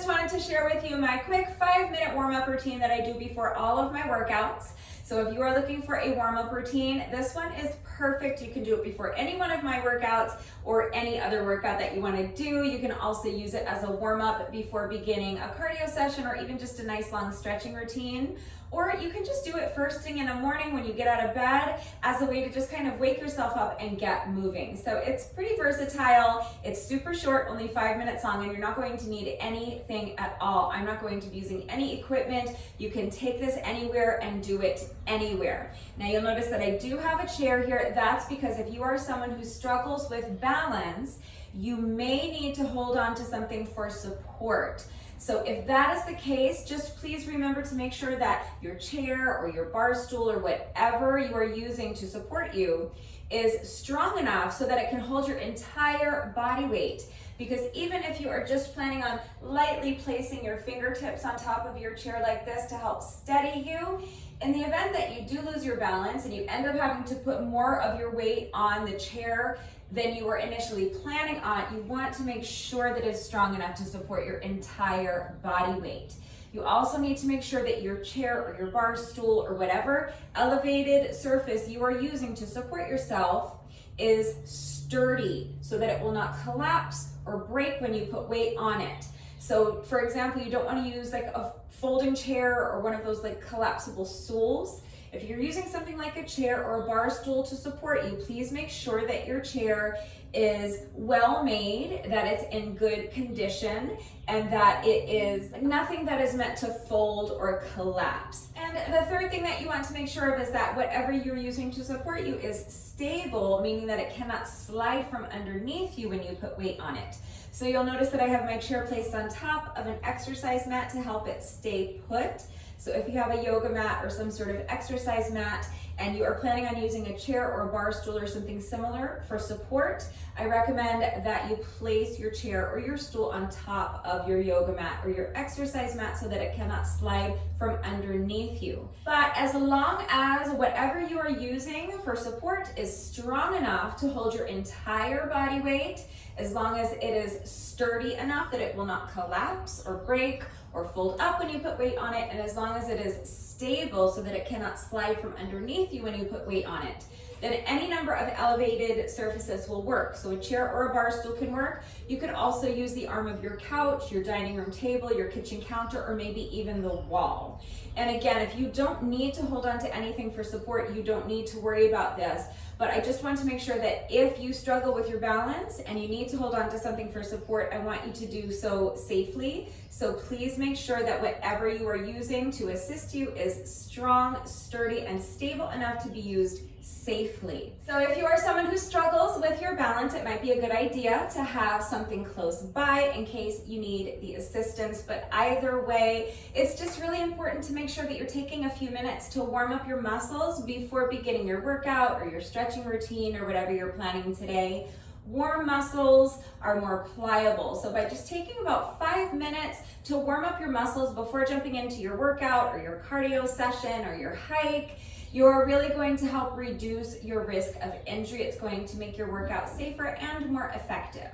just wanted to share with you my quick 5-minute warm-up routine that I do before all of my workouts. So if you are looking for a warm-up routine, this one is perfect. You can do it before any one of my workouts or any other workout that you want to do. You can also use it as a warm-up before beginning a cardio session or even just a nice long stretching routine. Or you can just do it first thing in the morning when you get out of bed as a way to just kind of wake yourself up and get moving. So it's pretty versatile. It's super short, only 5 minutes long, and you're not going to need anything at all. I'm not going to be using any equipment. You can take this anywhere and do it anywhere. Now you'll notice that I do have a chair here. That's because if you are someone who struggles with balance, you may need to hold on to something for support. So if that is the case, just please remember to make sure that your chair or your bar stool or whatever you are using to support you is strong enough so that it can hold your entire body weight. Because even if you are just planning on lightly placing your fingertips on top of your chair like this to help steady you, in the event that you do lose your balance and you end up having to put more of your weight on the chair than you were initially planning on, you want to make sure that it's strong enough to support your entire body weight. You also need to make sure that your chair or your bar stool or whatever elevated surface you are using to support yourself is sturdy so that it will not collapse or break when you put weight on it. So for example, you don't want to use like a folding chair or one of those like collapsible stools. If you're using something like a chair or a bar stool to support you, please make sure that your chair is well made, that it's in good condition, and that it is nothing that is meant to fold or collapse. And the third thing that you want to make sure of is that whatever you're using to support you is stable, meaning that it cannot slide from underneath you when you put weight on it. So you'll notice that I have my chair placed on top of an exercise mat to help it stay put. So if you have a yoga mat or some sort of exercise mat and you are planning on using a chair or a bar stool or something similar for support, I recommend that you place your chair or your stool on top of your yoga mat or your exercise mat so that it cannot slide from underneath you. But as long as whatever you are using for support is strong enough to hold your entire body weight, as long as it is sturdy enough that it will not collapse or break or fold up when you put weight on it, and as long as it is stable so that it cannot slide from underneath you when you put weight on it, then any number of elevated surfaces will work. So a chair or a bar stool can work. You could also use the arm of your couch, your dining room table, your kitchen counter, or maybe even the wall. And again, if you don't need to hold on to anything for support, you don't need to worry about this. But I just want to make sure that if you struggle with your balance and you need to hold on to something for support, I want you to do so safely. So please make sure that whatever you are using to assist you is strong, sturdy, and stable enough to be used safely. So if you are someone who struggles with your balance, it might be a good idea to have something close by in case you need the assistance. But either way, it's just really important to make sure that you're taking a few minutes to warm up your muscles before beginning your workout or your stretching routine or whatever you're planning today. Warm muscles are more pliable. So by just taking about 5 minutes to warm up your muscles before jumping into your workout or your cardio session or your hike, you're really going to help reduce your risk of injury. It's going to make your workout safer and more effective.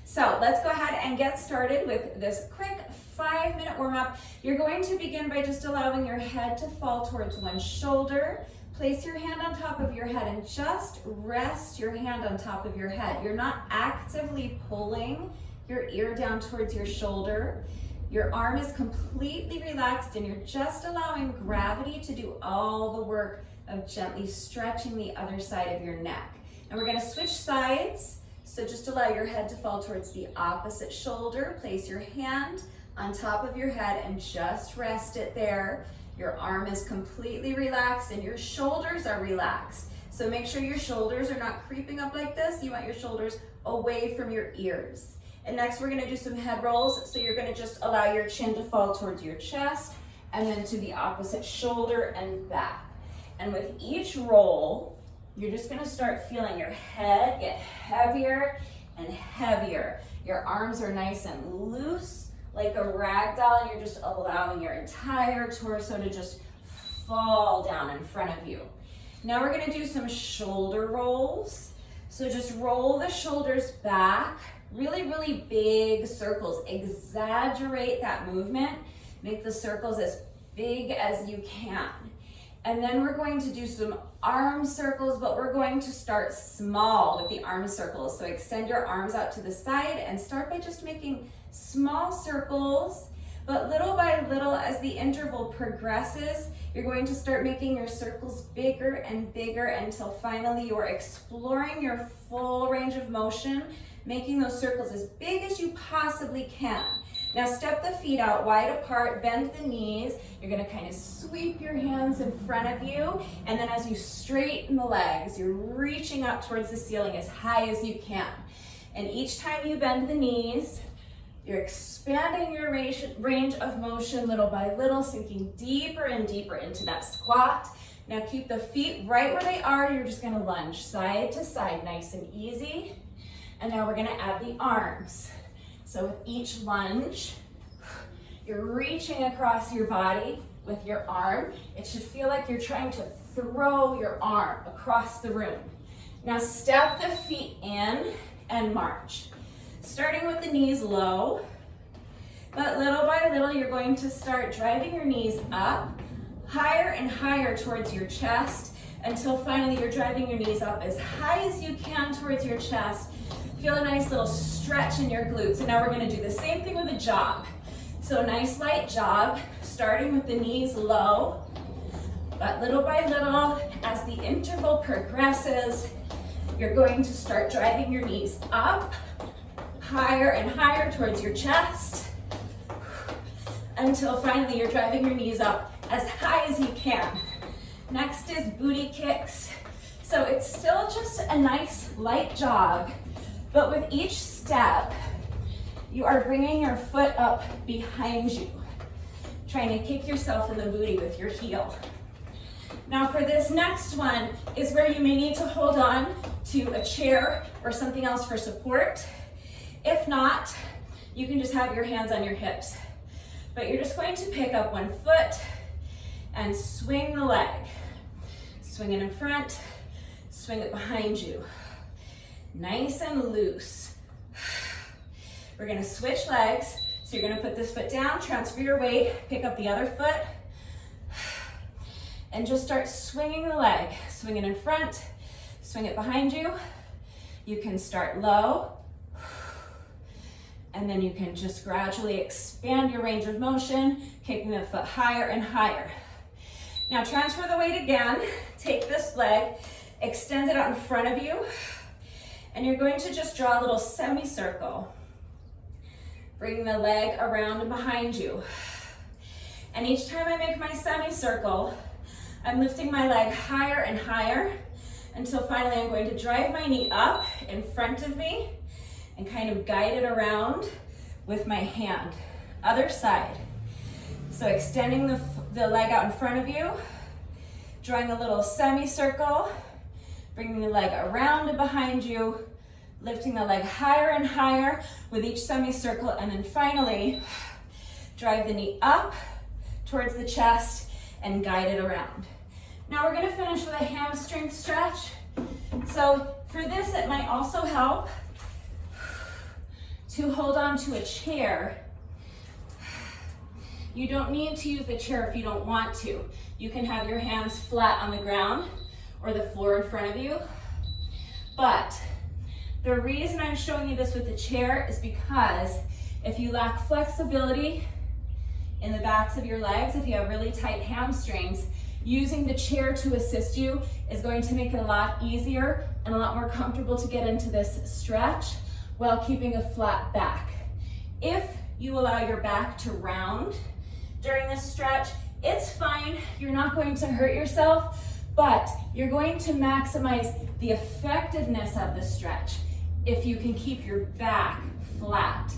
So let's go ahead and get started with this quick 5-minute warm-up. You're going to begin by just allowing your head to fall towards one shoulder. Place your hand on top of your head and just rest your hand on top of your head. You're not actively pulling your ear down towards your shoulder. Your arm is completely relaxed and you're just allowing gravity to do all the work of gently stretching the other side of your neck. And we're going to switch sides. So just allow your head to fall towards the opposite shoulder. Place your hand on top of your head and just rest it there. Your arm is completely relaxed and your shoulders are relaxed. So make sure your shoulders are not creeping up like this. You want your shoulders away from your ears. And next we're going to do some head rolls. So you're going to just allow your chin to fall towards your chest and then to the opposite shoulder and back. And with each roll, you're just going to start feeling your head get heavier and heavier. Your arms are nice and loose like a rag doll, and you're just allowing your entire torso to just fall down in front of you. Now we're going to do some shoulder rolls. So just roll the shoulders back really, really big circles. Exaggerate that movement. Make the circles as big as you can. And then we're going to do some arm circles, but we're going to start small with the arm circles. So extend your arms out to the side and start by just making small circles, but little by little as the interval progresses, you're going to start making your circles bigger and bigger until finally you are exploring your full range of motion, making those circles as big as you possibly can. Now step the feet out wide apart, bend the knees. You're gonna kind of sweep your hands in front of you, and then as you straighten the legs, you're reaching up towards the ceiling as high as you can. And each time you bend the knees, you're expanding your range of motion little by little, sinking deeper and deeper into that squat. Now keep the feet right where they are. You're just gonna lunge side to side, nice and easy. And now we're gonna add the arms. So with each lunge, you're reaching across your body with your arm. It should feel like you're trying to throw your arm across the room. Now step the feet in and march. Starting with the knees low, but little by little you're going to start driving your knees up, higher and higher towards your chest, until finally you're driving your knees up as high as you can towards your chest. Feel a nice little stretch in your glutes. And now we're gonna do the same thing with a jog. So nice light jog, starting with the knees low, but little by little, as the interval progresses, you're going to start driving your knees up, higher and higher towards your chest, until finally you're driving your knees up as high as you can. Next is booty kicks. So it's still just a nice light jog, but with each step, you are bringing your foot up behind you, trying to kick yourself in the booty with your heel. Now for this next one is where you may need to hold on to a chair or something else for support. If not, you can just have your hands on your hips. But you're just going to pick up one foot and swing the leg. Swing it in front, swing it behind you. Nice and loose. We're gonna switch legs. So you're gonna put this foot down, transfer your weight, pick up the other foot, and just start swinging the leg. Swing it in front, swing it behind you. You can start low, and then you can just gradually expand your range of motion, kicking the foot higher and higher. Now transfer the weight again. Take this leg, extend it out in front of you, and you're going to just draw a little semicircle. Bring the leg around and behind you. And each time I make my semicircle, I'm lifting my leg higher and higher until finally I'm going to drive my knee up in front of me and kind of guide it around with my hand. Other side. So extending the leg out in front of you, drawing a little semicircle, bringing the leg around and behind you, lifting the leg higher and higher with each semicircle, and then finally drive the knee up towards the chest and guide it around. Now we're gonna finish with a hamstring stretch. So for this, it might also help to hold on to a chair. You don't need to use the chair if you don't want to. You can have your hands flat on the ground or the floor in front of you. But the reason I'm showing you this with the chair is because if you lack flexibility in the backs of your legs, if you have really tight hamstrings, using the chair to assist you is going to make it a lot easier and a lot more comfortable to get into this stretch while keeping a flat back. If you allow your back to round during this stretch, it's fine. You're not going to hurt yourself, but you're going to maximize the effectiveness of the stretch if you can keep your back flat.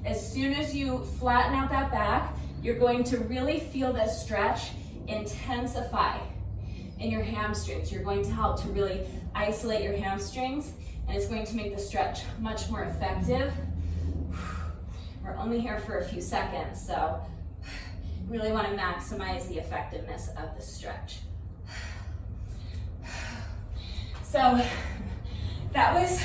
As soon as you flatten out that back, you're going to really feel this stretch intensify in your hamstrings. You're going to help to really isolate your hamstrings, and it's going to make the stretch much more effective. We're only here for a few seconds, so really want to maximize the effectiveness of the stretch. So that was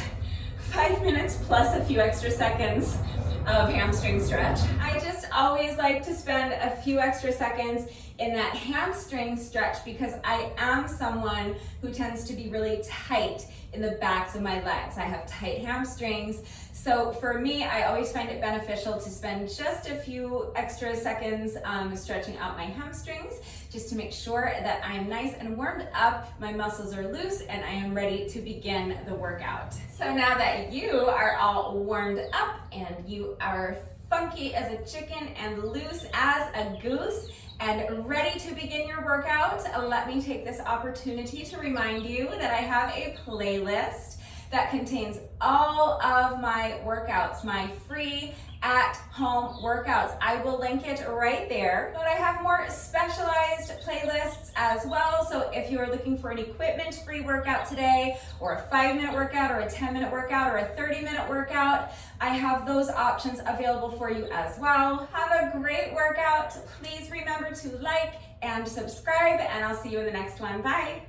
5 minutes plus a few extra seconds of hamstring stretch. I just always like to spend a few extra seconds in that hamstring stretch because I am someone who tends to be really tight in the backs of my legs. I have tight hamstrings. So for me, I always find it beneficial to spend just a few extra seconds stretching out my hamstrings just to make sure that I am nice and warmed up, my muscles are loose, and I am ready to begin the workout. So now that you are all warmed up and you are funky as a chicken and loose as a goose and ready to begin your workout, let me take this opportunity to remind you that I have a playlist that contains all of my workouts, my free at-home workouts. I will link it right there. But I have more specialized playlists as well. So if you are looking for an equipment-free workout today, or a 5-minute workout, or a 10-minute workout, or a 30-minute workout, I have those options available for you as well. Have a great workout. Please remember to like and subscribe, and I'll see you in the next one. Bye.